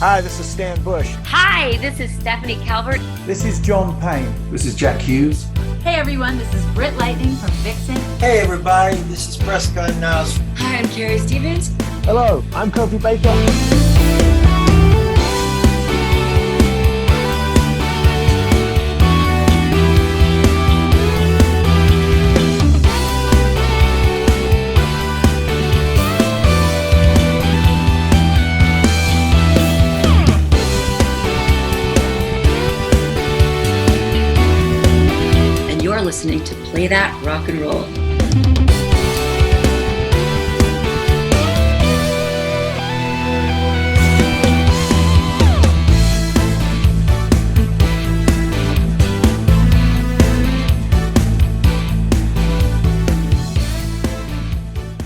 Hi, this is Stan Bush. Hi, this is Stephanie Calvert. This is John Payne. This is Jack Hughes. Hey everyone, this is Britt Lightning from Vixen. Hey everybody, this is Prescott Niles. Hi, I'm Carrie Stevens. Hello, I'm Kofi Baker. Listening to Play That Rock and Roll.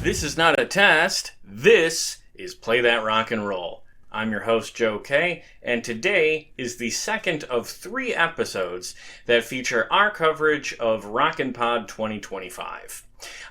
This is not a test. This is Play That Rock and Roll. I'm your host, Joe K, and today is the second of 3 episodes that feature our coverage of ROCKNPOD 2025.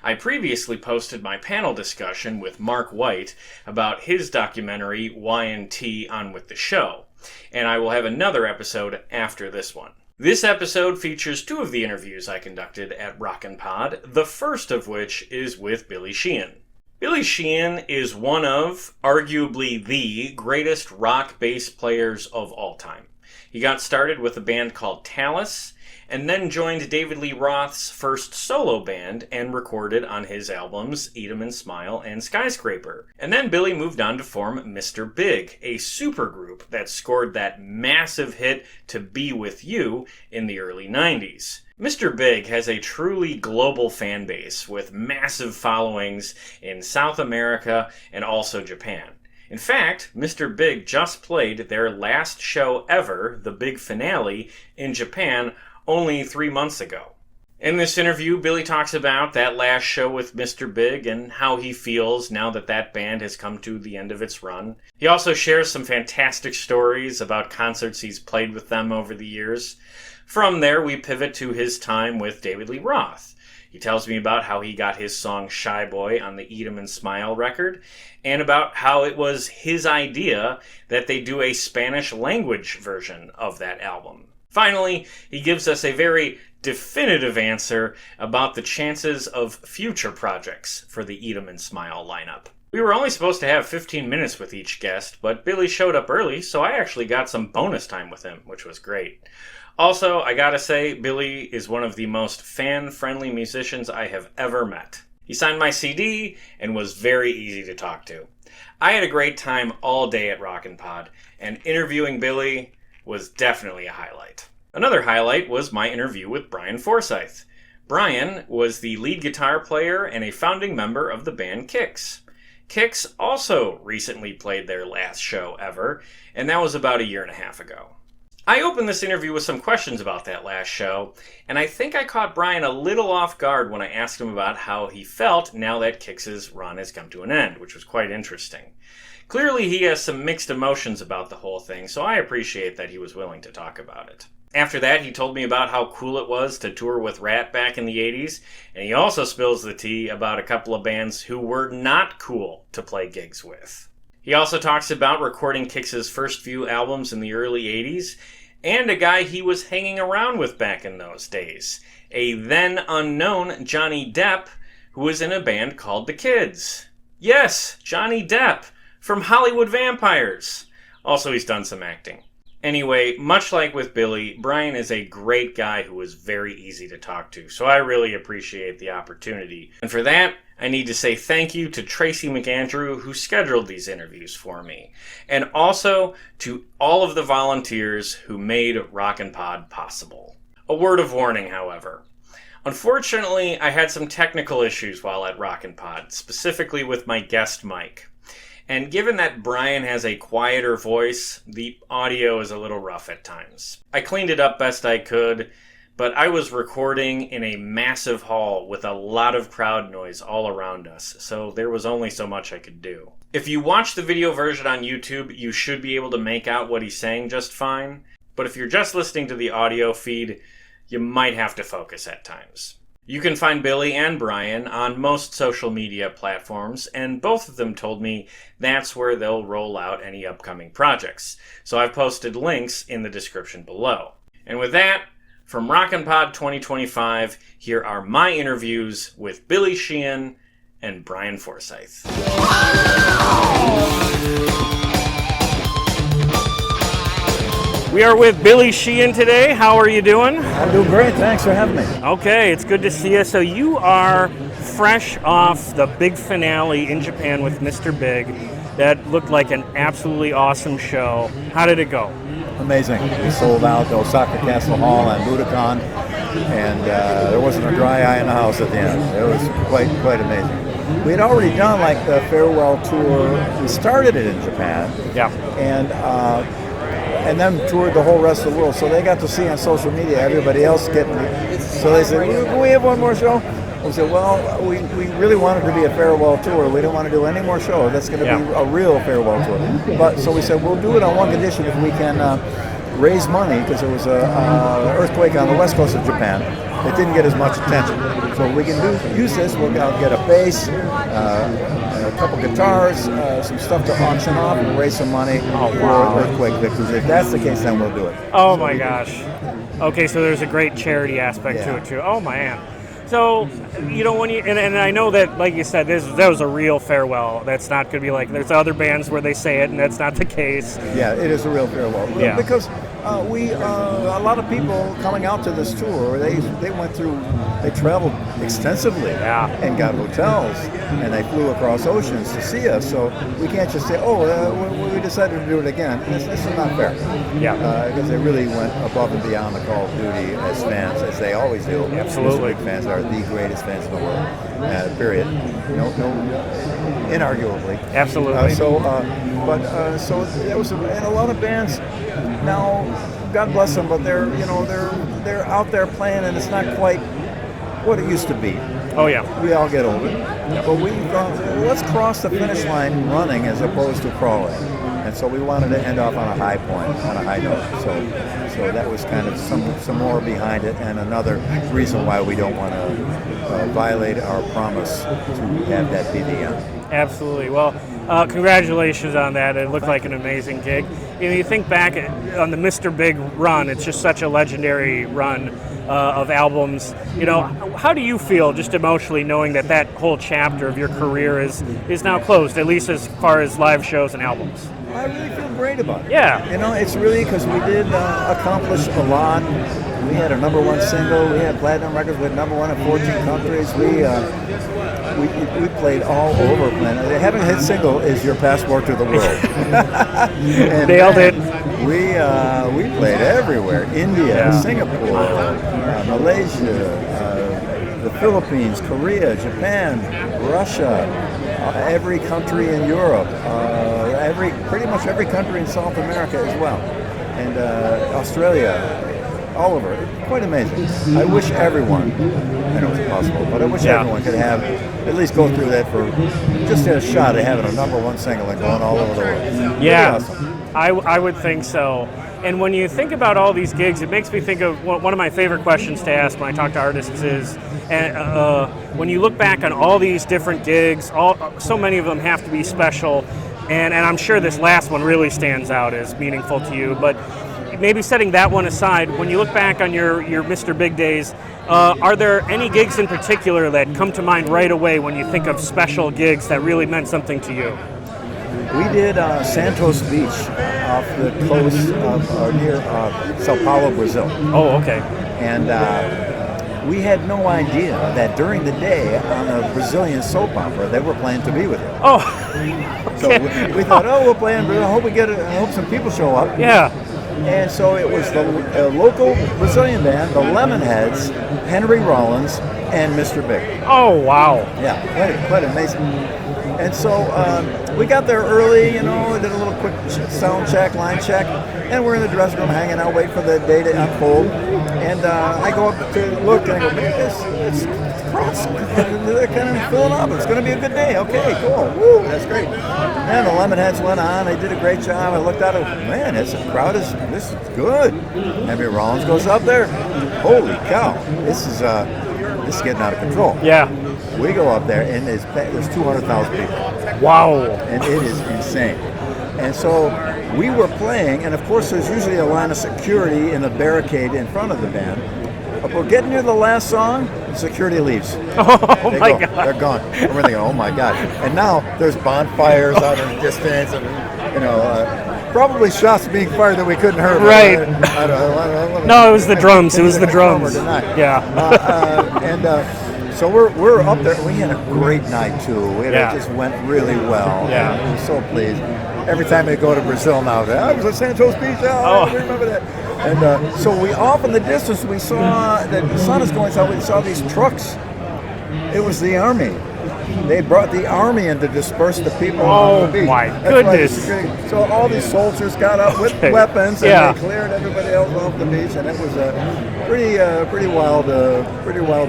I previously posted my panel discussion with Mark White about his documentary Y&T On With The Show, and I will have another episode after this one. This episode features 2 of the interviews I conducted at ROCKNPOD, the first of which is with Billy Sheehan. Billy Sheehan is one of, arguably the, greatest rock bass players of all time. He got started with a band called Talus, and then joined David Lee Roth's first solo band and recorded on his albums Eat 'Em and Smile and Skyscraper. And then Billy moved on to form Mr. Big, a supergroup that scored that massive hit To Be With You in the early 90s. Mr. Big has a truly global fan base with massive followings in South America and also Japan. In fact, Mr. Big just played their last show ever, the big finale, in Japan only 3 months ago. In this interview, Billy talks about that last show with Mr. Big and how he feels now that that band has come to the end of its run. He also shares some fantastic stories about concerts he's played with them over the years. From there, we pivot to his time with David Lee Roth. He tells me about how he got his song Shy Boy on the Eat 'Em and Smile record, and about how it was his idea that they do a Spanish language version of that album. Finally, he gives us a very definitive answer about the chances of future projects for the Eat 'Em and Smile lineup. We were only supposed to have 15 minutes with each guest, but Billy showed up early, so I actually got some bonus time with him, which was great. Also, I gotta say, Billy is one of the most fan-friendly musicians I have ever met. He signed my CD and was very easy to talk to. I had a great time all day at ROCKNPOD, and interviewing Billy was definitely a highlight. Another highlight was my interview with Brian Forsythe. Brian was the lead guitar player and a founding member of the band Kix. Kix also recently played their last show ever, and that was about 1.5 years ago. I opened this interview with some questions about that last show, and I think I caught Brian a little off guard when I asked him about how he felt now that Kix's run has come to an end, which was quite interesting. Clearly he has some mixed emotions about the whole thing, so I appreciate that he was willing to talk about it. After that, he told me about how cool it was to tour with Rat back in the 80s, and he also spills the tea about a couple of bands who were not cool to play gigs with. He also talks about recording Kix's first few albums in the early 80s, and a guy he was hanging around with back in those days, a then unknown Johnny Depp, who was in a band called The Kids. Yes, Johnny Depp, from Hollywood Vampires. Also, he's done some acting. Anyway, much like with Billy, Brian is a great guy who was very easy to talk to, so I really appreciate the opportunity. And for that, I need to say thank you to Tracy McAndrew, who scheduled these interviews for me, and also to all of the volunteers who made ROCKNPOD possible. A word of warning, however. Unfortunately, I had some technical issues while at ROCKNPOD, specifically with my guest mic. And given that Brian has a quieter voice, the audio is a little rough at times. I cleaned it up best I could, but I was recording in a massive hall with a lot of crowd noise all around us, so there was only so much I could do. If you watch the video version on YouTube, you should be able to make out what he's saying just fine, but if you're just listening to the audio feed, you might have to focus at times. You can find Billy and Brian on most social media platforms, and both of them told me that's where they'll roll out any upcoming projects. So I've posted links in the description below. And with that, from ROCKNPOD 2025, here are my interviews with Billy Sheehan and Brian Forsythe. We are with Billy Sheehan today. How are you doing? I'm doing great. Thanks for having me. Okay, it's good to see you. So you are fresh off the big finale in Japan with Mr. Big. That looked like an absolutely awesome show. How did it go? Amazing. We sold out the Osaka Castle Hall and Budokan, and there wasn't a dry eye in the house at the end. It was quite amazing. We had already done like the farewell tour. We started it in Japan. Yeah. And then toured the whole rest of the world. So they got to see on social media everybody else getting it. So they said, can we have one more show? We said, well, we really wanted to be a farewell tour. We don't want to do any more shows. That's going to be a real farewell tour. But so we said, we'll do it on one condition: if we can raise money, because there was an earthquake on the west coast of Japan. It didn't get as much attention. So we can use this. We'll get a bass, a couple guitars, some stuff to auction off, and raise some money for earthquake victims. If that's the case, then we'll do it. Oh, so my gosh. Okay, so there's a great charity aspect to it, too. Oh, man. So, when you, and I know that, like you said, that was a real farewell. That's not going to be like, there's other bands where they say it, and that's not the case. Yeah, it is a real farewell. Yeah. Because a lot of people coming out to this tour, they traveled extensively and got hotels, and they flew across oceans to see us. So we can't just say, we decided to do it again. This is not fair. Yeah. Because they really went above and beyond the call of duty as fans, as they always do. Absolutely. Big fans are the greatest fans in the world. Period. No, inarguably. Absolutely. So there was, and a lot of bands now, God bless them, but they're out there playing, and it's not quite what it used to be. Oh yeah. We all get older, but we thought, let's cross the finish line running as opposed to crawling, and so we wanted to end off on a high point, on a high note. So that was kind of some more behind it, and another reason why we don't want to violate our promise to have that be the end. Absolutely. Well, congratulations on that. It looked like an amazing gig. You think back on the Mr. Big run, it's just such a legendary run of albums. How do you feel just emotionally knowing that whole chapter of your career is now closed, at least as far as live shows and albums? I really feel great about it. Yeah. It's really because we did accomplish a lot. We had a number one single. We had platinum records. We had number one in 14 countries. We played all over planet. Having a hit single is your passport to the world. Nailed it. We played everywhere. India, Singapore, Malaysia, the Philippines, Korea, Japan, Russia, every country in Europe, pretty much every country in South America as well, and Australia. All over. Quite amazing. I wish everyone, I know it's impossible, but I wish everyone could have, at least go through that for just a shot at having a number one single and going all over the world. Yeah, really awesome. I would think so. And when you think about all these gigs, it makes me think of one of my favorite questions to ask when I talk to artists is, when you look back on all these different gigs, so many of them have to be special, and I'm sure this last one really stands out as meaningful to you, but maybe setting that one aside, when you look back on your Mr. Big days, are there any gigs in particular that come to mind right away when you think of special gigs that really meant something to you? We did Santos Beach off the coast of near Sao Paulo, Brazil. Oh, okay. And we had no idea that during the day on a Brazilian soap opera they were playing To Be With You. Oh. So we thought, we'll play in Brazil. I hope some people show up. Yeah. And so it was the local Brazilian band, the Lemonheads, Henry Rollins, and Mr. Big. Oh, wow. Yeah, quite amazing. And so we got there early, did a little quick sound check, line check, and we're in the dressing room hanging out, waiting for the day to unfold. And I go up to look, and I go, man, it's crowds. They're kind of filling up. It's going to be a good day. Okay, cool. Woo, that's great. And the Lemonheads went on. They did a great job. I looked out and man, this is good. Henry Rollins goes up there. Holy cow. This is this is getting out of control. Yeah. We go up there, and there's 200,000 people. Wow. And it is insane. And so we were playing, and of course there's usually a line of security in the barricade in front of the band. But we're getting near the last song, the security leaves. Oh my God. They're gone. And we're thinking, oh my God. And now there's bonfires out in the distance, and probably shots being fired that we couldn't hear. Right. I don't No, it was the drums. It was the drums. Yeah. So we're up there. We had a great night too. It just went really well. Yeah. We were so pleased. Every time they go to Brazil now, I was at Santos Beach. I remember that. And so we off in the distance, we saw that the sun is going south. We saw these trucks. It was the army. They brought the army in to disperse the people on the beach. Oh my That's goodness. So all these soldiers got up with weapons and they cleared everybody else off the beach, and it was a pretty wild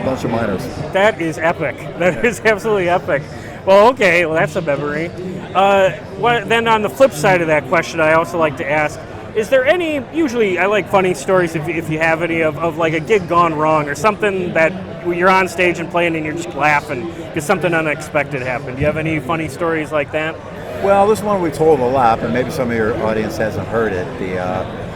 bunch of miners. That is epic. That is absolutely epic. Well, okay, that's a memory. Then on the flip side of that question, I also like to ask, is there any, usually I like funny stories if you have any of like a gig gone wrong or something that you're on stage and playing and you're just laughing because something unexpected happened. Do you have any funny stories like that? Well, this one we told a lot, but maybe some of your audience hasn't heard it.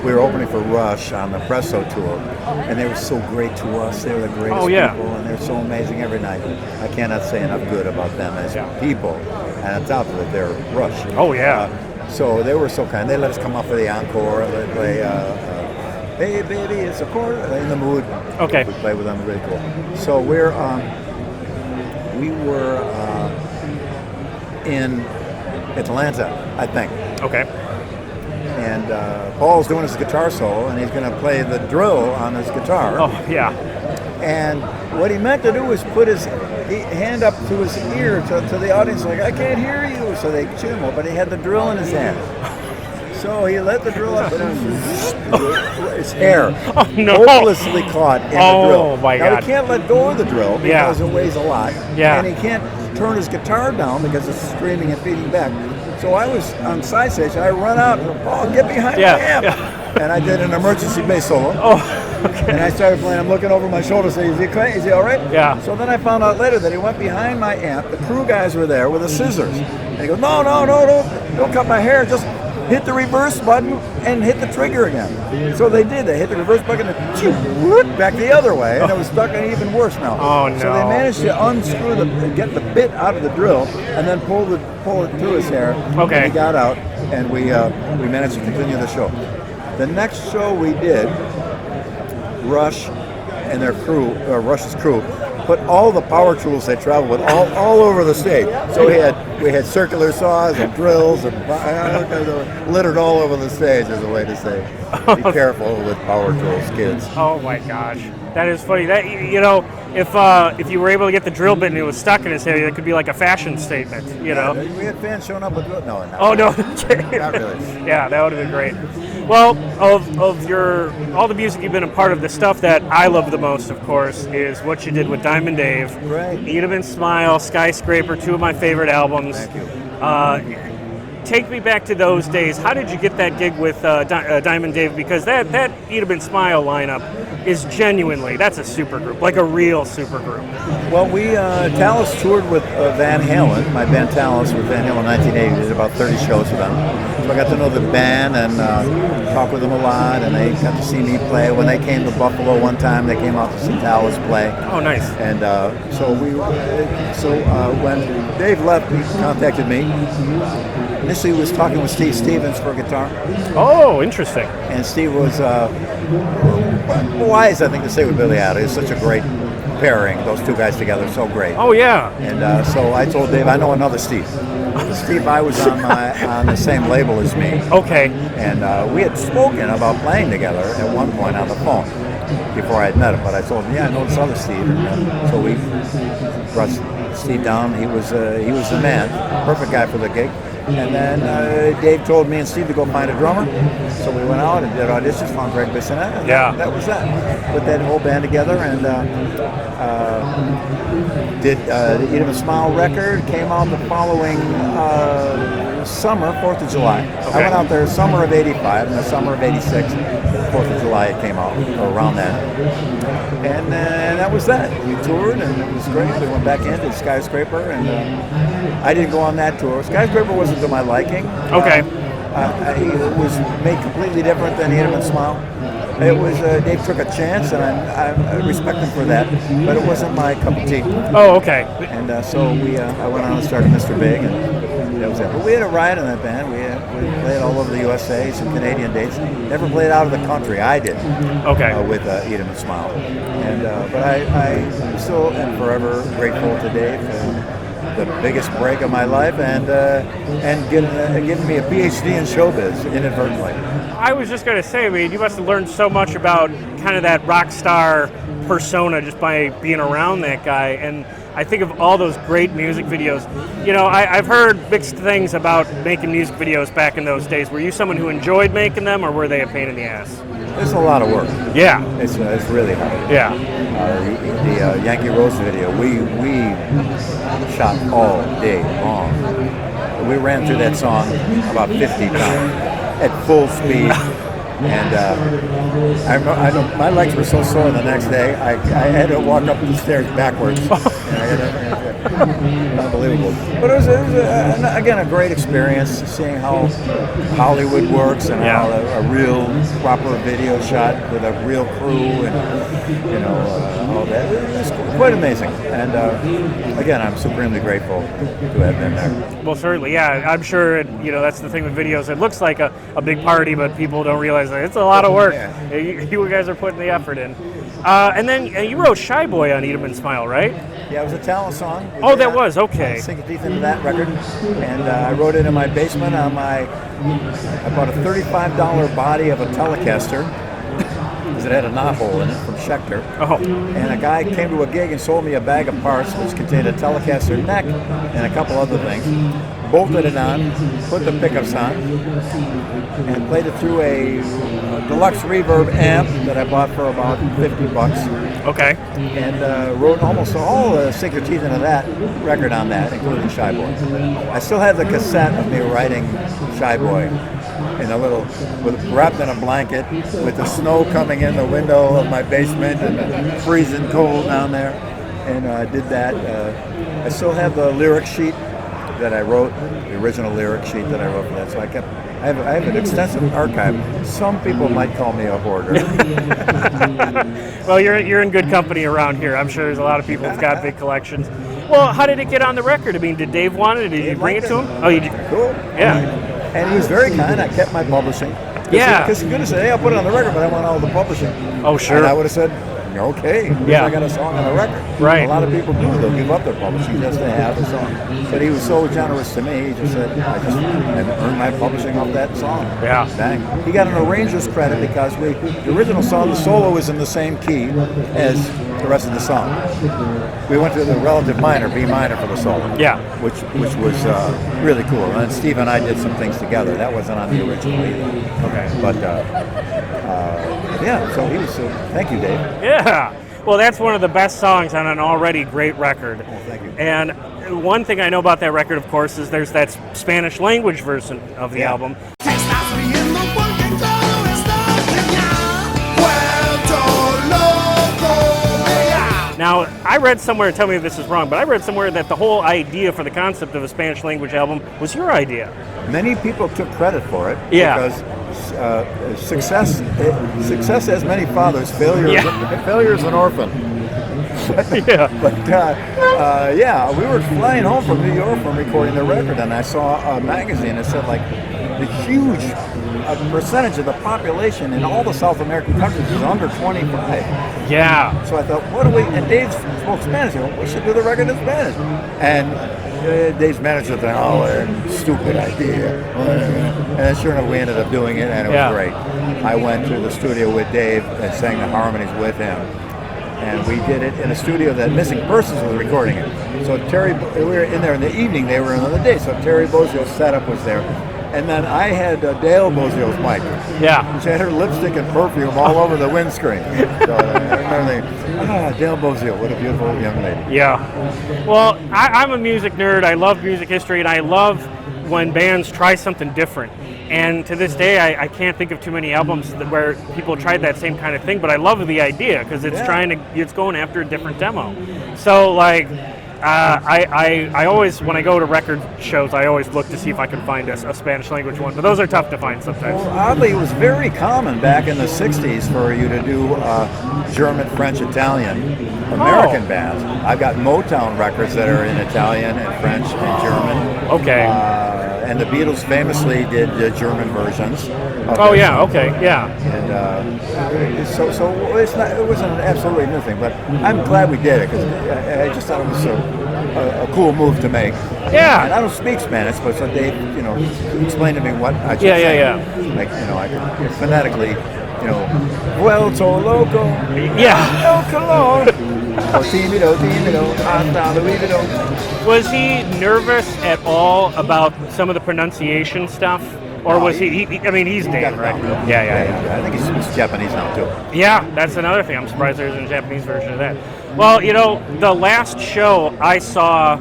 We were opening for Rush on the Presto tour, and they were so great to us. They were the greatest people, and they're so amazing every night. I cannot say enough good about them as people. And on top of it, they're Rush. Oh, yeah. So they were so kind. They let us come up for the encore. They play, Hey Baby, It's a Chord, In the Mood. Okay. We play with them, really cool. So we were in Atlanta, I think. Okay. And Paul's doing his guitar solo, and he's going to play the drill on his guitar. Oh, yeah. And what he meant to do was put his hand up to his ear to the audience, like, I can't hear you. So they cheered him, but he had the drill in his hand. So he let the drill up, and his hair hopelessly caught in the drill. Oh, my God. Now, he can't let go of the drill because it weighs a lot. Yeah. And he can't turn his guitar down because it's screaming and feeding back. So I was on side stage, I run out, get behind my amp. Yeah. And I did an emergency bass solo. Oh, okay. And I started playing, I'm looking over my shoulder saying, is he all right? Yeah. So then I found out later that he went behind my amp, the crew guys were there with the scissors. And he goes, no, don't cut my hair, just hit the reverse button and hit the trigger again. So they did. They hit the reverse button and back the other way, and it was stuck in even worse now. Oh no! So they managed to unscrew get the bit out of the drill, and then pull it through his hair. Okay. And he got out, and we managed to continue the show. The next show we did, Rush and their crew, Rush's crew, put all the power tools they traveled with all over the stage. So we had circular saws and drills and littered all over the stage, is a way to say. Be careful with power tools, kids. Oh my gosh, that is funny. That if you were able to get the drill bit and it was stuck in his hair, that could be like a fashion statement. We had fans showing up with no. Oh no, not really. Yeah, that would have been great. Well, of all the music you've been a part of, the stuff that I love the most, of course, is what you did with Diamond Dave. Right. Eat 'Em and Smile, Skyscraper, two of my favorite albums. Thank you. Take me back to those days. How did you get that gig with Diamond Dave? Because that Eat 'Em and Smile lineup is genuinely, that's a super group, like a real super group. Well, Talus toured with Van Halen, my band Talus with Van Halen in 1980. We did about 30 shows with them. So I got to know the band and talk with them a lot, and they got to see me play. When they came to Buffalo one time, they came out to see Talus play. Oh, nice. And when Dave left, he contacted me. Initially, he was talking with Steve Stevens for guitar. Oh, interesting. And Steve was wise, I think, to stay with Billy Idol. It's such a great pairing, those two guys together, so great. Oh, yeah. And so I told Dave, I know another Steve. Steve, I was on the same label as me. Okay. And we had spoken about playing together at one point on the phone before I had met him. But I told him, I know this other Steve. And so we brought Steve down. He was the man, perfect guy for the gig. And then Dave told me and Steve to go find a drummer. So we went out and did auditions, found Greg Bissonette, and that was that. Put that whole band together and did the Eat 'Em a Smile record. Came out the following summer, 4th of July. Okay. I went out there summer of 85 and the summer of 86. 4th of July it came out, or around then. And then that was that. We toured and it was great. We went back in, did Skyscraper, and I didn't go on that tour. Skyscraper wasn't to my liking. Okay. It was made completely different than Eat 'Em and Smile. It was Dave took a chance, and I respect him for that. But it wasn't my cup of tea. Oh, okay. And so I went on and started Mr. Big, and that was it. But we had a ride in that band. We played all over the USA, some Canadian dates. Never played out of the country. I did. Okay. With Eat 'Em and Smile. And but I still am forever grateful to Dave. The biggest break of my life, and giving me a PhD in showbiz inadvertently. I was just going to say, I mean, you must have learned so much about kind of that rock star persona just by being around that guy. And I think of all those great music videos. You know, I've heard mixed things about making music videos back in those days. Were you someone who enjoyed making them, or were they a pain in the ass? It's a lot of work. Yeah. It's really hard. Yeah. The Yankee Rose video, we shot all day long. We ran through that song about 50 times at full speed. And I know my legs were so sore the next day, I had to walk up the stairs backwards. Unbelievable. But it was again, a great experience seeing how Hollywood works and how a real proper video shot with a real crew and all that. It was quite amazing. And again, I'm supremely grateful to have been there. Well, certainly, yeah. I'm sure, that's the thing with videos. It looks like a big party, but people don't realize that it's a lot of work. Yeah. You guys are putting the effort in. And then you wrote Shy Boy on Eat 'Em and Smile, right? Yeah, it was a talent song. Oh, that was, okay. Sink your teeth into that record. And I wrote it in my basement on I bought a $35 body of a Telecaster. Because it had a knothole in it from Schecter. Oh. And a guy came to a gig and sold me a bag of parts which contained a Telecaster neck and a couple other things. Bolted it on, put the pickups on, and played it through a deluxe reverb amp that I bought for about $50. Okay. And wrote almost all the Sink Your Teeth into that record on that, including Shy Boy. I still have the cassette of me writing Shy Boy in a little, wrapped in a blanket with the snow coming in the window of my basement and freezing cold down there. And I did that. I still have the lyric sheet that I wrote, the original lyric sheet that I wrote for that. So I have an extensive archive. Some people might call me a hoarder. Well, you're in good company around here. I'm sure there's a lot of people who've got big collections. Well, how did it get on the record? I mean, did Dave want it? Did you bring it to him? Oh, you did. Cool. Yeah. And he was very kind. I kept my publishing. Yeah. Because he could have said, hey, I'll put it on the record, but I want all the publishing. Oh, sure. And I would have said, okay, Yeah. I got a song on the record. Right. A lot of people do. They'll give up their publishing just to have a song. But he was so generous to me. He just said, I just earned my publishing off that song. Yeah. Bang. He got an arranger's credit because the original song, the solo was in the same key as the rest of the song. We went to the relative minor, B minor, for the solo. Yeah. Which was really cool. And Steve and I did some things together. That wasn't on the original either. Okay. But yeah, so he was. Thank you, Dave. Yeah. Well, that's one of the best songs on an already great record. Oh, thank you. And one thing I know about that record, of course, is there's that Spanish language version of the album. Now, I read somewhere, tell me if this is wrong, but I read somewhere that the whole idea for the concept of a Spanish language album was your idea. Many people took credit for it. Yeah. Because success has many fathers. Failure is an orphan. Yeah. But we were flying home from New York from recording the record, and I saw a magazine that said like the huge percentage of the population in all the South American countries is under 25. Yeah. So I thought, and Dave spoke Spanish. I go, we should do the record in Spanish. And Dave's manager thought, stupid idea. And then sure enough, we ended up doing it, and it was great. I went to the studio with Dave and sang the harmonies with him. and we did it in a studio that Missing Persons was recording it. So we were in there in the evening, they were another day, so Terry Bozzio's setup was there. And then I had Dale Bozzio's mic. Yeah. She had her lipstick and perfume all over the windscreen. So I remember thinking, Dale Bozzio, what a beautiful young lady. Yeah. Well, I'm a music nerd. I love music history, and I love when bands try something different. And to this day, I can't think of too many albums where people tried that same kind of thing, but I love the idea because it's going after a different demo. So like, I always, when I go to record shows, I always look to see if I can find a Spanish language one, but those are tough to find sometimes. Well, oddly, it was very common back in the 60s for you to do German, French, Italian, American bands. I've got Motown records that are in Italian and French and German. Okay. And the Beatles famously did German versions. Oh yeah, okay, yeah. And so it wasn't an absolutely new thing, but I'm glad we did it because I just thought it was a cool move to make. Yeah. And I don't speak Spanish, but so they, explained to me what I should say. Yeah. Like, I could phonetically, Vuelto loco. Yeah. El color. Tímido, hasta Luido. Was he nervous at all about some of the pronunciation stuff? Or was he I mean, he's Dave, right? Yeah. I think he's Japanese now, too. Yeah, that's another thing. I'm surprised there's a Japanese version of that. Well, the last show I saw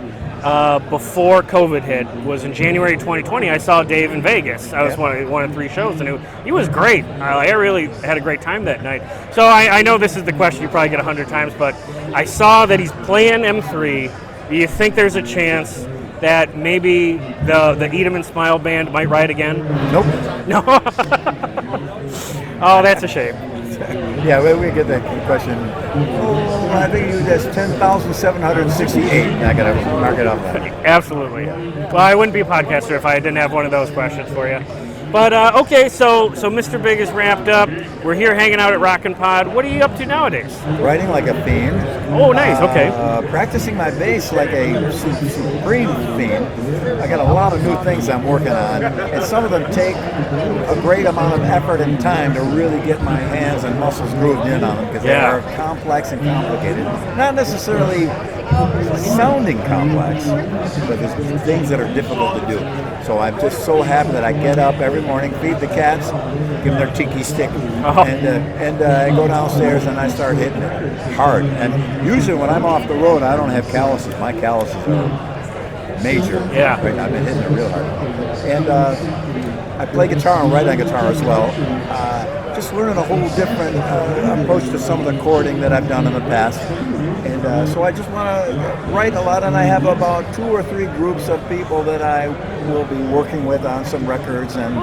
before COVID hit was in January 2020. I saw Dave in Vegas. I was one of 3 shows, and he was great. I really had a great time that night. So I know this is the question you probably get 100 times, but I saw that he's playing M3. Do you think there's a chance that maybe the Eat 'em and Smile band might ride again? Nope. No? Oh, that's a shame. Yeah, we get that question. I think that's 10,768. I got to mark it up. Absolutely. Well, I wouldn't be a podcaster if I didn't have one of those questions for you. But, okay, so Mr. Big is wrapped up. We're here hanging out at ROCKNPOD. What are you up to nowadays? Writing like a fiend. Oh, nice, okay. Practicing my bass like a supreme fiend. I got a lot of new things I'm working on, and some of them take a great amount of effort and time to really get my hands and muscles grooved in on them because they are complex and complicated. Not necessarily sounding complex, but there's things that are difficult to do. So I'm just so happy that I get up every morning, feed the cats, give them their tiki stick, and I go downstairs and I start hitting it hard. And usually when I'm off the road, I don't have calluses. My calluses are major. Yeah. Right now, I've been hitting it real hard. And I play guitar and write on guitar as well. Just learning a whole different approach to some of the chording that I've done in the past. And so I just want to write a lot, and I have about 2 or 3 groups of people that I will be working with on some records and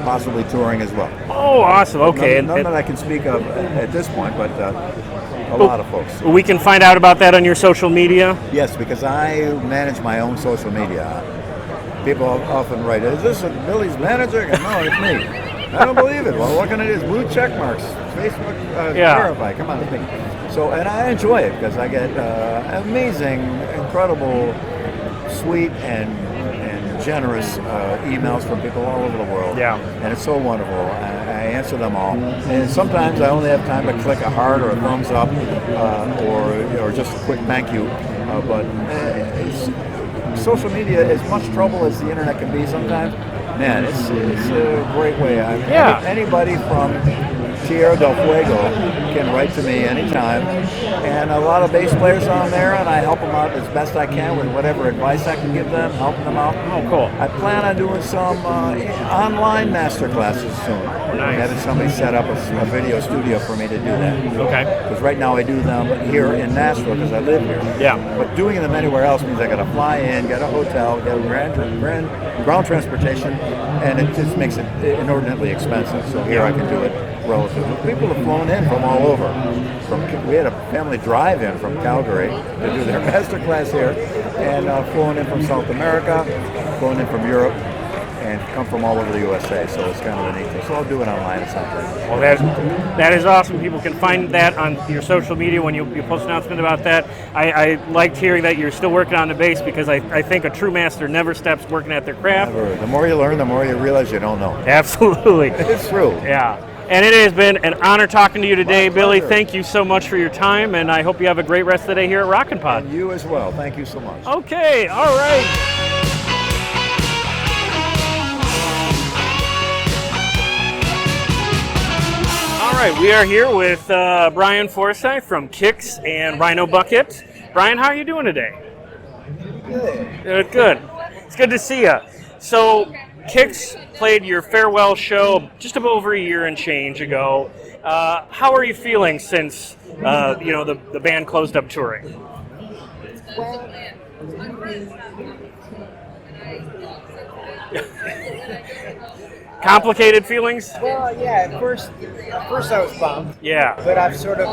possibly touring as well. Oh, awesome. Okay. None that I can speak of at this point, but a lot of folks. We can find out about that on your social media? Yes, because I manage my own social media. People often write, "Is this Billy's manager?" No, it's me. I don't believe it. Well, what can I do? It's blue check marks. Facebook verify. Come on, it's me. So, and I enjoy it because I get amazing, incredible, sweet, and generous emails from people all over the world. Yeah. And it's so wonderful. I answer them all. And sometimes I only have time to click a heart or a thumbs up or just a quick thank you. But social media, as much trouble as the internet can be sometimes, man, it's a great way. Anybody from Tierra del Fuego can write to me anytime, and a lot of bass players on there, and I help them out as best I can with whatever advice I can give them, helping them out. Oh, cool. I plan on doing some online master classes soon. Nice. Having somebody set up a video studio for me to do that. Okay. Because right now I do them here in Nashville because I live here. Yeah. But doing them anywhere else means I got to fly in, get a hotel, get ground transportation, and it just makes it inordinately expensive. So here I can do it relatively. People have flown in from all over. We had a family drive-in from Calgary to do their master class here, and flown in from South America, flown in from Europe, and come from all over the USA. So it's kind of a neat thing. So I'll do it online at some point. Well, that is awesome. People can find that on your social media when you post an announcement about that. I liked hearing that you're still working on the bass because I think a true master never stops working at their craft. Never. The more you learn, the more you realize you don't know. Absolutely. It's true. Yeah. And it has been an honor talking to you today, My Billy. pleasure. Thank you so much for your time, and I hope you have a great rest of the day here at ROCKNPOD. And you as well. Thank you so much. Okay, all right. All right, we are here with Brian Forsythe from Kicks and Rhino Bucket. Brian, how are you doing today? Good. Good. It's good to see you. So, Kicks played your farewell show just about over a year and change ago. How are you feeling since the band closed up touring? Complicated feelings? Well, yeah. At first I was bummed, Yeah. but I've sort of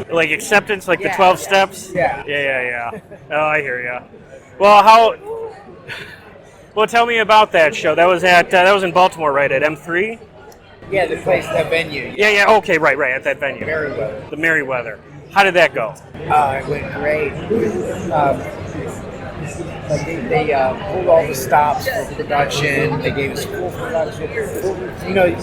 Like acceptance, like the Yeah, 12 yeah, steps? yeah. Yeah. Oh, I hear ya. Well, Well, tell me about that show. That was in Baltimore, right? At M3? yeah, the place, that venue, Yeah. Okay, right. At that venue. Merriweather. The Merriweather. How did that go? It went great. Like they pulled all the stops for production. They gave us full production.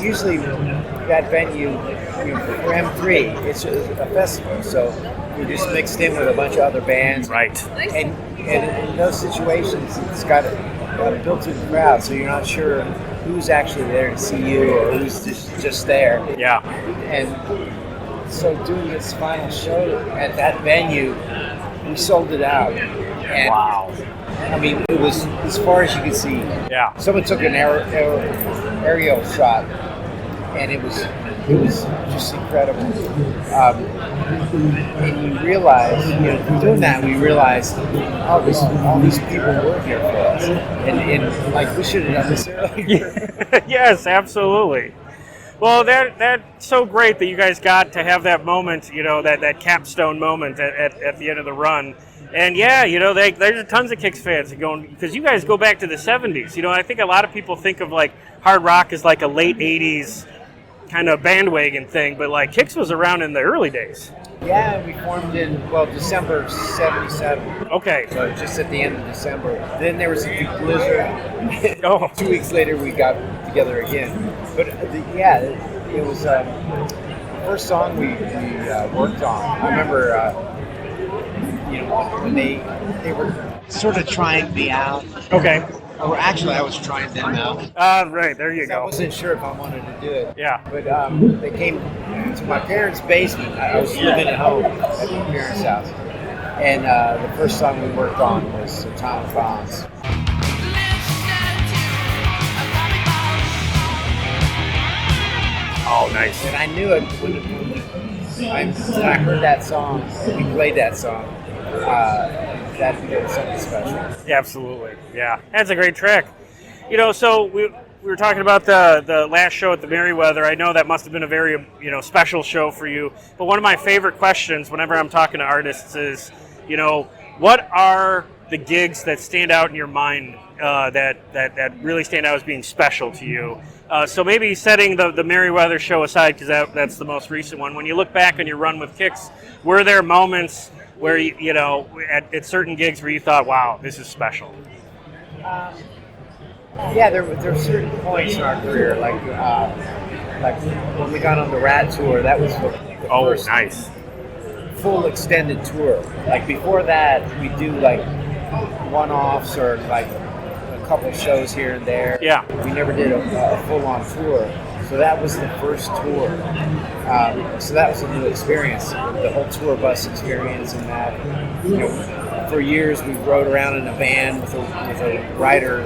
Usually that venue, for M3, it's a festival, so we're just mixed in with a bunch of other bands. Right. And in those situations, it's got a built-in crowd, so you're not sure who's actually there to see you or who's just there. Yeah. And so doing this final show at that venue, we sold it out. And, Wow. I mean, it was as far as you could see. Yeah. Someone took an aerial shot, and it was just incredible. And you realize, doing that, we realized, all these people were here for us, and like we should have done this earlier. Yes, absolutely. Well, that's so great that you guys got to have that moment, that capstone moment at the end of the run. And yeah, there's tons of Kicks fans going, because you guys go back to the 70s. I think a lot of people think of like hard rock as like a late 80s kind of bandwagon thing, but like Kicks was around in the early days. Yeah, we formed in, December '77. Okay. So just at the end of December. Then there was a big blizzard. Oh. 2 weeks later, we got together again. But it was the first song we worked on. I remember, when they were sort of trying me out. Okay. Or actually, I was trying them out. Right, there you I go. wasn't sure if I wanted to do it. Yeah. But they came to my parents' basement. I was living at home at my parents' house. And the first song we worked on was Atomic Bombs. Oh, nice. And I knew it when I heard that song, we played that song, that was something special. Absolutely, yeah. That's a great track. So we were talking about the last show at the Merriweather. I know that must have been a very special show for you. But one of my favorite questions whenever I'm talking to artists is, what are the gigs that stand out in your mind that really stand out as being special to you? So maybe setting the Merriweather show aside, because that's the most recent one. When you look back on your run with Kicks, were there moments where at certain gigs where you thought, "Wow, this is special"? Yeah, there were certain points in our career, like when we got on the Rat tour. That was the first Nice. full extended tour. Like before that, we do like one-offs or like a couple shows here and there. Yeah. We never did a full-on tour. So that was the first tour. So that was a new experience, the whole tour bus experience, and that, for years we rode around in a van with a rider,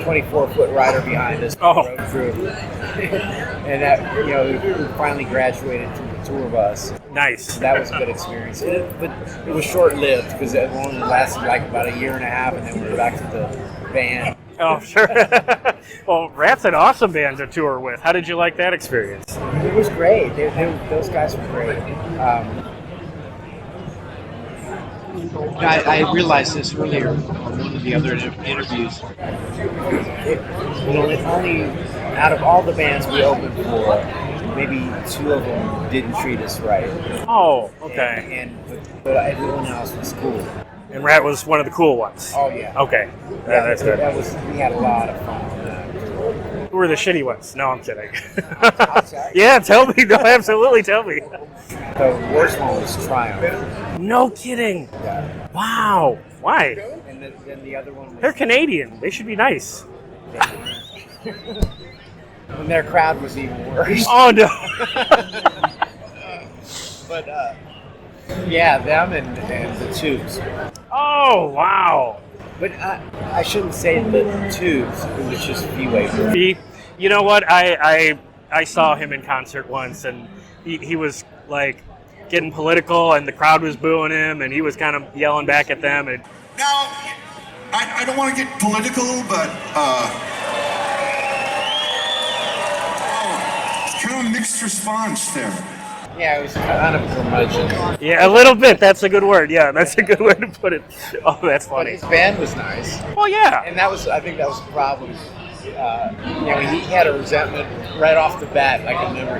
24-foot rider behind us. Oh. Rode through. And that, we finally graduated to the tour bus. Nice. That was a good experience. But it was short-lived because it only lasted like about a year and a half, and then we were back to the van. Oh, sure. Well, Rat's an awesome band to tour with. How did you like that experience? It was great. Those guys were great. I realized this earlier on one of the other interviews. It only, out of all the bands we opened for, maybe 2 of them didn't treat us right. Oh, okay. But everyone else was cool. And Rat was one of the cool ones. Oh yeah. Okay. Yeah, That's good. We had a lot of fun on that. Who were the shitty ones? No, I'm kidding. I'll tell you. Yeah, tell me. No, absolutely tell me. The worst one was Triumph. No kidding. Yeah. Wow. Why? And then the other one was... They're Canadian. They should be nice. And their crowd was even worse. Oh, no. But, yeah, them and the Tubes. Oh, wow. But I shouldn't say the Tubes. It was just V-Wave. You know what? I saw him in concert once, and he was, like, getting political, and the crowd was booing him, and he was kind of yelling back at them. And now, I don't want to get political, but it's kind of a mixed response there. Yeah, it was kind of curmudgeon. yeah, a little bit. That's a good word. Yeah, that's a good way to put it. Oh, that's But funny. his band was nice. Well, yeah. And I think that was the problem. He had a resentment right off the bat. I can remember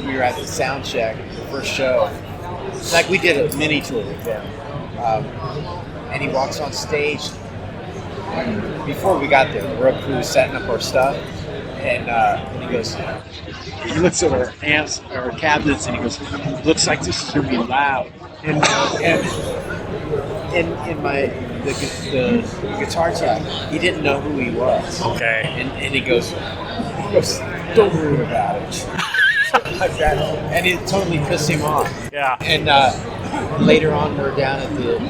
we were at the sound check, the first show. Like we did a mini tour with them. And he walks on stage. And before we got there, the road crew was setting up our stuff. And he goes, he looks at our amps, our cabinets, and he goes, looks like this is going to be loud. And the guitar tech, he didn't know who he was. Okay. And he goes, don't worry about it. Like that. And it totally pissed him off. Yeah. And later on, we're down at the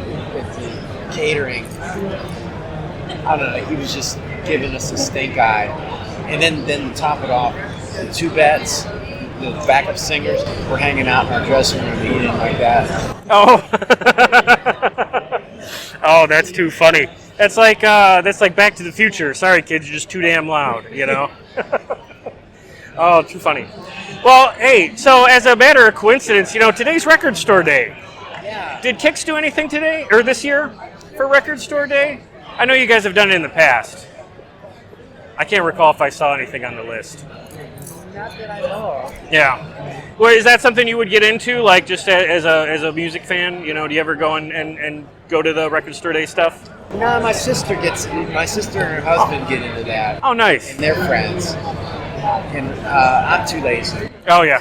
catering. I don't know, he was just giving us a stink eye. And then to top it off, the Tubettes, the backup singers, were hanging out in our dressing room eating like that. Oh. Oh, that's too funny. That's like Back to the Future. Sorry, kids, you're just too damn loud, you know? Oh, too funny. Well, hey, so as a matter of coincidence, today's Record Store Day. Yeah. Did Kix do anything today, or this year, for Record Store Day? I know you guys have done it in the past. I can't recall if I saw anything on the list. Not that I know of. Yeah. Well, is that something you would get into, like just as a music fan? Do you ever go and go to the Record Store Day stuff? No, my sister and her husband get into that. Oh, nice. And they're friends. And I'm too lazy. Oh, yeah.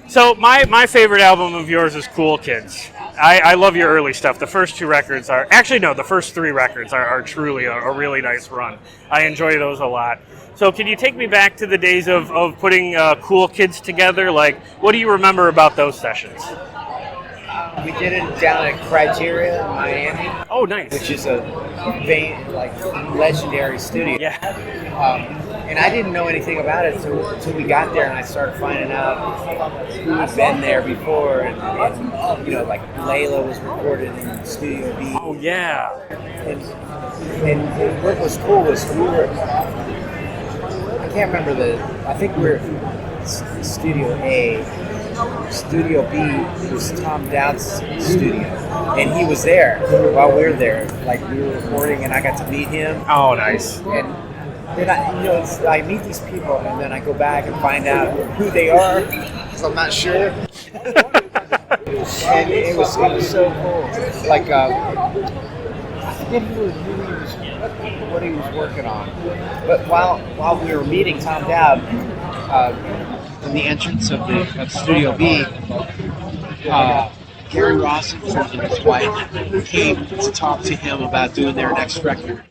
So my favorite album of yours is Cool Kids. I love your early stuff. The first two records are... Actually, no, the first three records are truly a really nice run. I enjoy those a lot. So can you take me back to the days of putting Cool Kids together? Like, what do you remember about those sessions? We did it down at Criteria in Miami. Oh, nice. Which is a legendary studio. Yeah. And I didn't know anything about it until we got there, and I started finding out who had been there before, and like Layla was recorded in Studio B. Oh, yeah. And what was cool was we were, I can't remember I think we're Studio A. Studio B was Tom Dowd's studio, and he was there while we were there. Like we were recording, and I got to meet him. Oh, nice. And then I meet these people, and then I go back and find out who they are because I'm not sure. And it was so cool. Like I forget what he was working on, but while we were meeting Tom Dowd. In the entrance of Studio B, Gary Rossington and his wife came to talk to him about doing their next record.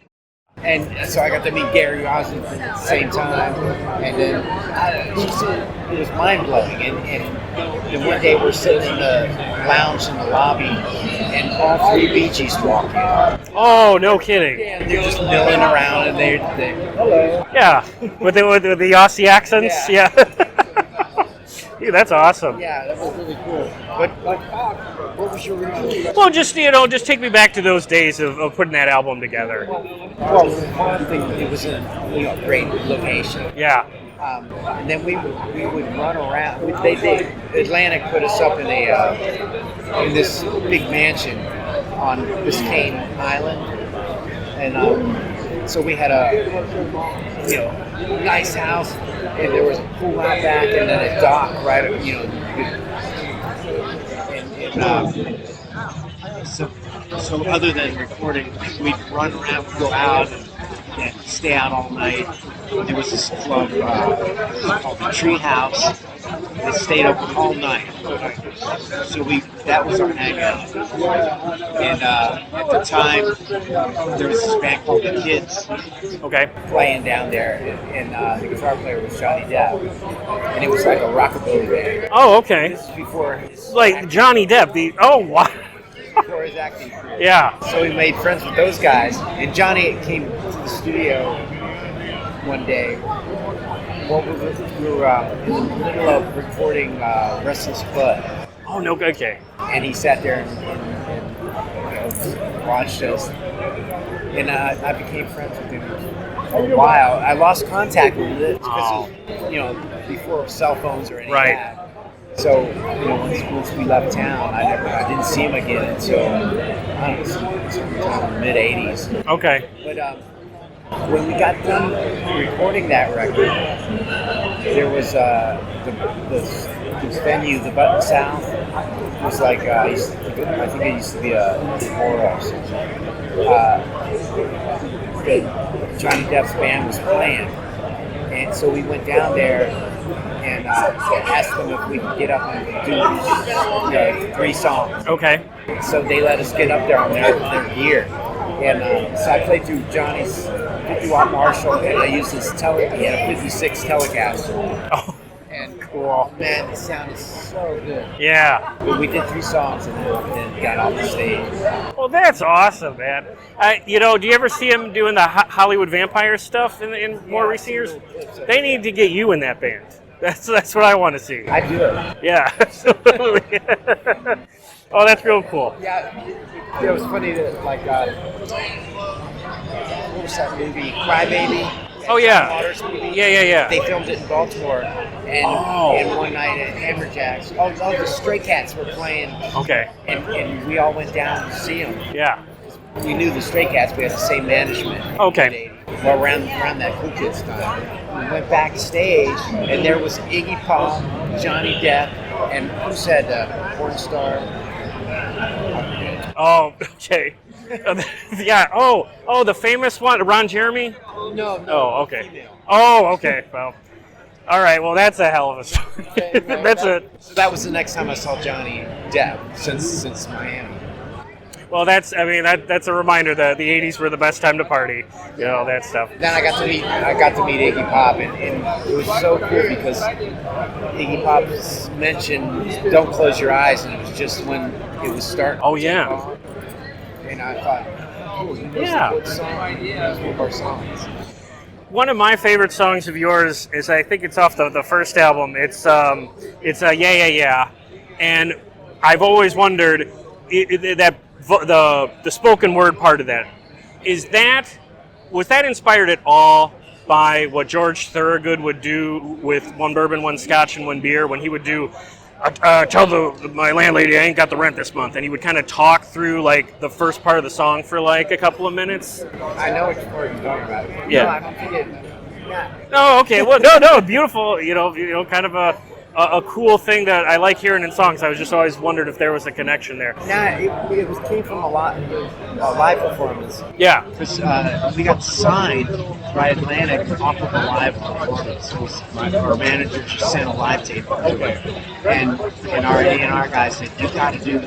And so I got to meet Gary Rossington at the same time, and then she said it was mind-blowing. And then one day we're sitting in the lounge in the lobby, and all three Bee Gees walk in. Oh, no kidding. Yeah, and they're just milling around, and they're hello. Yeah, with the Aussie accents. Yeah. Dude, that's awesome. Yeah, that was really cool. But what was your reason? Well, just take me back to those days of putting that album together. Well, one thing, it was in a great location. Yeah. And then we would run around. Atlantic put us up in in this big mansion on Biscayne Island, and so we had a nice house, and there was a pool out back, and then a dock right, so So other than recording, we'd run around, go out and stay out all night. There was this club called the Tree House. They stayed open all night. So that was our hangout. And at the time, there was this band called The Kids. Okay. Playing down there, and the guitar player was Johnny Depp. And it was like a rockabilly band. Oh, okay. This is before his Like Johnny Depp. Wow. before his acting career. Yeah. So we made friends with those guys, and Johnny came to the studio one day. We were in the middle of recording Restless Blood. Oh, no, okay. And he sat there and watched us. And I became friends with him for a while. I lost contact with him because of, before cell phones or anything like that. So, once we left town, I didn't see him again until, I don't know, sometime in the mid-'80s. Okay. But when we got done recording that record, there was this venue, the Button South. It was like, I think it used to be a Memorial or something. Johnny Depp's band was playing. And so we went down there and asked them if we could get up and do 3 songs. Okay. So they let us get up there on their gear. And so I played through Johnny's 50-watt Marshall, and I used his he had a 56 Telecaster. Oh. And cool. Man, the sound is so good. Yeah. But we did 3 songs and then got off the stage. Well, that's awesome, man. Do you ever see him doing the Hollywood Vampire stuff in more recent years? They need to get you in that band. That's what I want to see. I do it. Yeah, absolutely. Oh, that's real cool. Yeah, it was funny that, like, what was that movie? Cry Baby? Oh, yeah. Waters movie? Yeah. They filmed it in Baltimore, and one night at Hammerjacks, all the Stray Cats were playing. Okay. And we all went down to see them. Yeah. We knew the Stray Cats. We had the same management. Okay. Well, around that Cool Kids time, we went backstage, and there was Iggy Pop, Johnny Depp, and who said porn star? Oh, okay. Yeah. Oh, the famous one, Ron Jeremy. No. Oh, okay. Female. Oh, okay. Well, all right. Well, that's a hell of a story. So that was the next time I saw Johnny Depp since Miami. Well, that's a reminder that the '80s were the best time to party. That stuff. Then I got to meet Iggy Pop, and it was so cool because Iggy Pop mentioned "Don't Close Your Eyes," and it was just when it was starting. Oh yeah. And I thought, oh, yeah, a good song. That's one of our songs. One of my favorite songs of yours is, I think it's off the first album. It's Yeah, and I've always wondered that the spoken word part of that was that inspired at all by what George Thorogood would do with One Bourbon, One Scotch, and One Beer when he would do. Tell my landlady I ain't got the rent this month, and he would kind of talk through like the first part of the song for like a couple of minutes. I know which part you're talking about. Yeah. No, I don't think it. Yeah. Oh, okay. Well, no, beautiful. Kind of a cool thing that I like hearing in songs. I was just always wondered if there was a connection there. Nah, it came from a live performance. Yeah. Because we got signed by Atlantic off of a live performance. So our manager just sent a live tape. Okay. And our A&R guy said, you got to do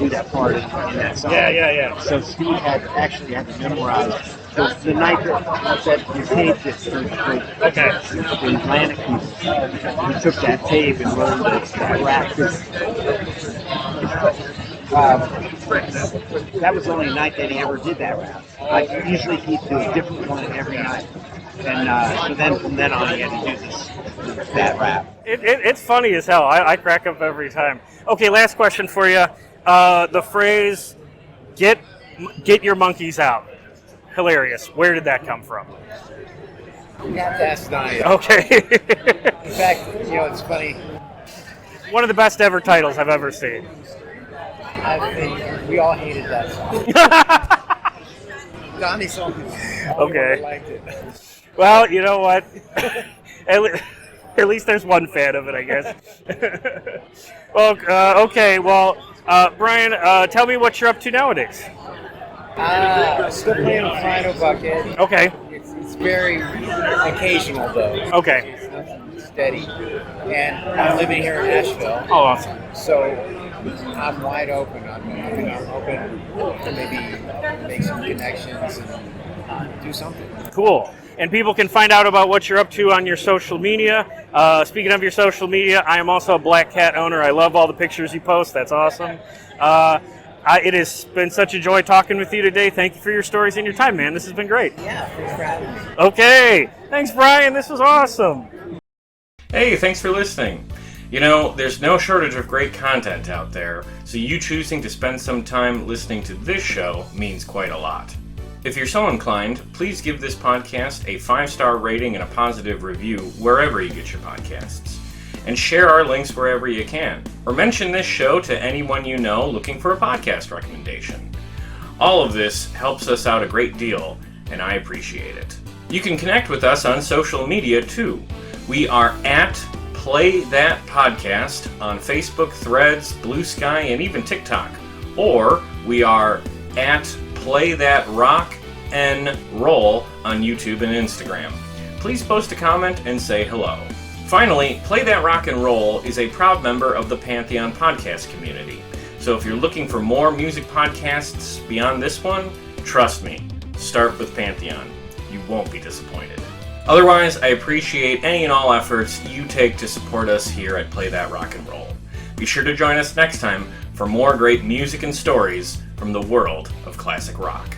that part in that song. Yeah. So Steve had to memorize. The night that you taped it for the Atlantic people, we took that tape and learned that rap. That was the only night that he ever did that rap. Like, usually he'd do a different one every night. And so then from then on, he had to do that rap. It's funny as hell. I crack up every time. Okay, last question for you. The phrase, get your monkeys out. Hilarious. Where did that come from? You have to ask Donnie. Okay. In fact, it's funny. One of the best ever titles I've ever seen. I think we all hated that song. Donnie song. Okay. Liked it. Well, you know what? At least there's one fan of it, I guess. Well, okay. Well, Brian, tell me what you're up to nowadays. Still playing with Final Bucket. Okay. It's very occasional though. Okay. It's nothing steady. And I'm living here in Nashville. Oh, awesome. So I'm wide open. I'm open to maybe make some connections and do something. Cool. And people can find out about what you're up to on your social media. Speaking of your social media, I am also a Black Cat owner. I love all the pictures you post. That's awesome. It has been such a joy talking with you today. Thank you for your stories and your time, man. This has been great. Yeah, thanks for having me. Okay. Thanks, Brian. This was awesome. Hey, thanks for listening. You know, there's no shortage of great content out there, so you choosing to spend some time listening to this show means quite a lot. If you're so inclined, please give this podcast a 5-star rating and a positive review wherever you get your podcasts. And share our links wherever you can. Or mention this show to anyone you know looking for a podcast recommendation. All of this helps us out a great deal, and I appreciate it. You can connect with us on social media too. We are at Play That Podcast on Facebook, Threads, Blue Sky, and even TikTok. Or we are at Play That Rock and Roll on YouTube and Instagram. Please post a comment and say hello. Finally, Play That Rock and Roll is a proud member of the Pantheon podcast community. So if you're looking for more music podcasts beyond this one, trust me, start with Pantheon. You won't be disappointed. Otherwise, I appreciate any and all efforts you take to support us here at Play That Rock and Roll. Be sure to join us next time for more great music and stories from the world of classic rock.